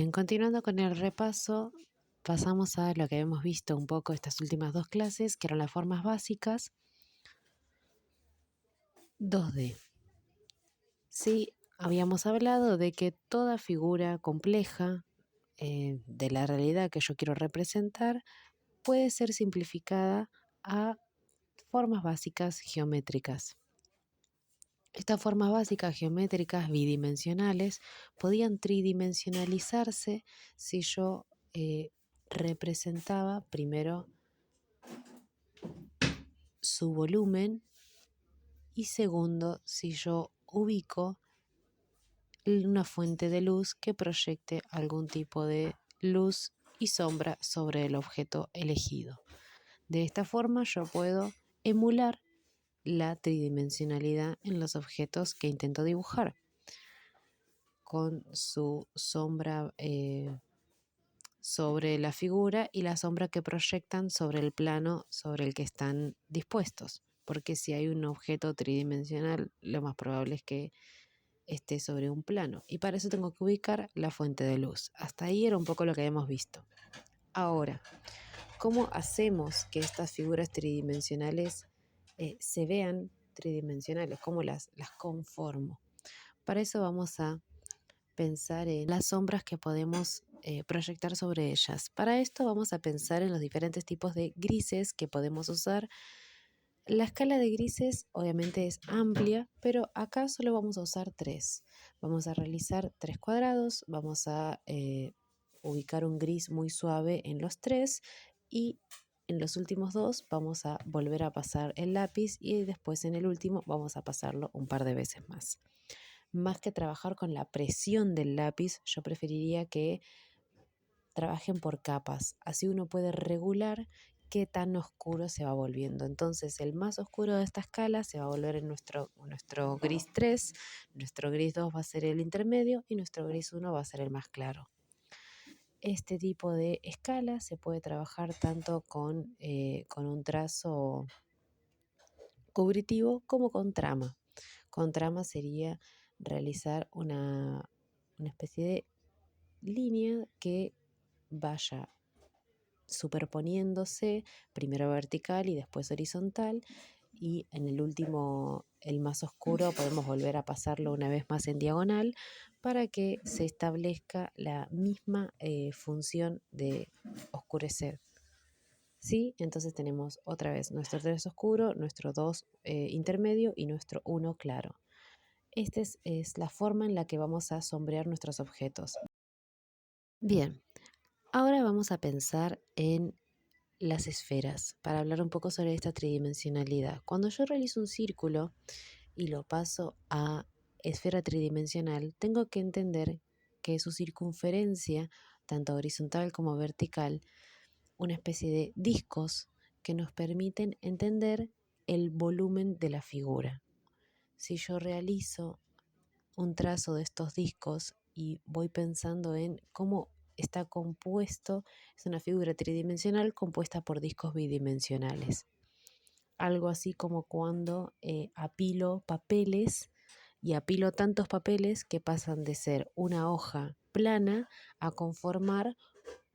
Bien, continuando con el repaso, pasamos a lo que hemos visto un poco estas últimas dos clases, que eran las formas básicas 2D. Sí, habíamos hablado de que toda figura compleja de la realidad que yo quiero representar puede ser simplificada a formas básicas geométricas. Estas formas básicas geométricas bidimensionales podían tridimensionalizarse si yo representaba primero su volumen y segundo si yo ubico una fuente de luz que proyecte algún tipo de luz y sombra sobre el objeto elegido. De esta forma yo puedo emular la tridimensionalidad en los objetos que intento dibujar, con su sombra sobre la figura y la sombra que proyectan sobre el plano sobre el que están dispuestos. Porque si hay un objeto tridimensional, lo más probable es que esté sobre un plano. Y para eso tengo que ubicar la fuente de luz. Hasta ahí era un poco lo que hemos visto. Ahora, ¿cómo hacemos que estas figuras tridimensionales se vean tridimensionales? ¿Cómo las conformo? Para eso vamos a pensar en las sombras que podemos proyectar sobre ellas. Para esto vamos a pensar en los diferentes tipos de grises que podemos usar. La escala de grises obviamente es amplia, pero acá solo vamos a usar 3. Vamos a realizar 3 cuadrados, vamos a ubicar un gris muy suave en los 3 y en los últimos 2 vamos a volver a pasar el lápiz y después en el último vamos a pasarlo un par de veces más. Más que trabajar con la presión del lápiz, yo preferiría que trabajen por capas. Así uno puede regular qué tan oscuro se va volviendo. Entonces el más oscuro de esta escala se va a volver en nuestro gris 3, nuestro gris 2 va a ser el intermedio y nuestro gris 1 va a ser el más claro. Este tipo de escala se puede trabajar tanto con un trazo cubritivo como con trama. Con trama sería realizar una especie de línea que vaya superponiéndose, primero vertical y después horizontal, y en el último, el más oscuro, podemos volver a pasarlo una vez más en diagonal para que se establezca la misma función de oscurecer. ¿Sí? Entonces tenemos otra vez nuestro 3 oscuro, nuestro 2 intermedio y nuestro 1 claro. Esta es la forma en la que vamos a sombrear nuestros objetos. Bien, ahora vamos a pensar en las esferas para hablar un poco sobre esta tridimensionalidad. Cuando yo realizo un círculo y lo paso a esfera tridimensional, tengo que entender que su circunferencia, tanto horizontal como vertical, una especie de discos que nos permiten entender el volumen de la figura. Si yo realizo un trazo de estos discos y voy pensando en cómo está compuesto, es una figura tridimensional compuesta por discos bidimensionales. Algo así como cuando apilo papeles y apilo tantos papeles que pasan de ser una hoja plana a conformar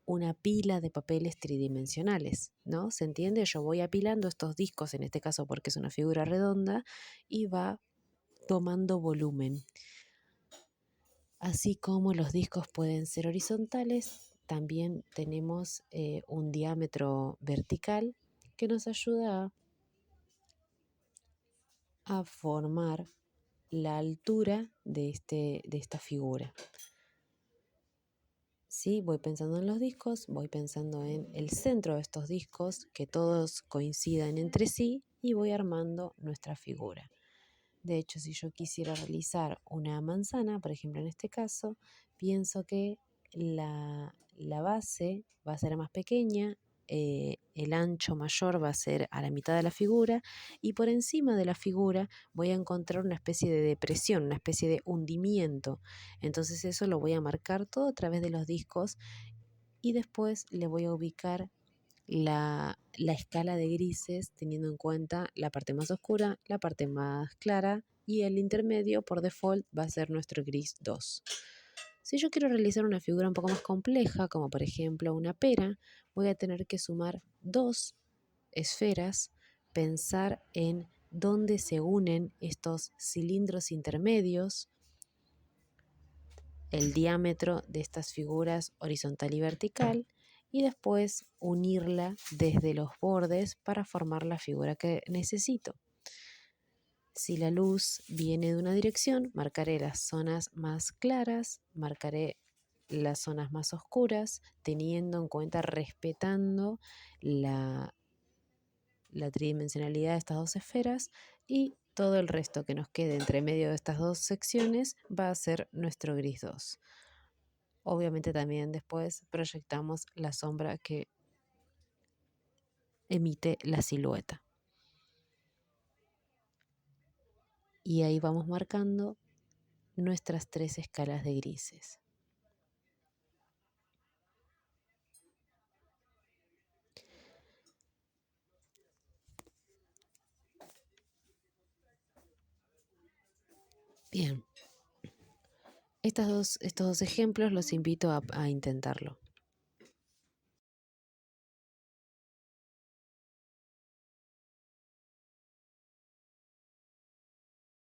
una pila de papeles tridimensionales, ¿no? ¿Se entiende? Yo voy apilando estos discos, en este caso porque es una figura redonda, y va tomando volumen. Así como los discos pueden ser horizontales, también tenemos un diámetro vertical que nos ayuda a formar la altura de esta figura. ¿Sí? Voy pensando en los discos, voy pensando en el centro de estos discos, que todos coincidan entre sí, y voy armando nuestra figura. De hecho, si yo quisiera realizar una manzana, por ejemplo en este caso, pienso que la base va a ser más pequeña, el ancho mayor va a ser a la mitad de la figura y por encima de la figura voy a encontrar una especie de depresión, una especie de hundimiento. Entonces eso lo voy a marcar todo a través de los discos y después le voy a ubicar la escala de grises teniendo en cuenta la parte más oscura, la parte más clara y el intermedio por default va a ser nuestro gris 2. Si yo quiero realizar una figura un poco más compleja, como por ejemplo una pera, voy a tener que sumar dos esferas, pensar en dónde se unen estos cilindros intermedios, el diámetro de estas figuras horizontal y vertical, y después unirla desde los bordes para formar la figura que necesito. Si la luz viene de una dirección, marcaré las zonas más claras, marcaré las zonas más oscuras, teniendo en cuenta, respetando la tridimensionalidad de estas dos esferas, y todo el resto que nos quede entre medio de estas dos secciones va a ser nuestro gris 2. Obviamente también después proyectamos la sombra que emite la silueta. Y ahí vamos marcando nuestras 3 escalas de grises. Bien, estos dos ejemplos los invito a intentarlo.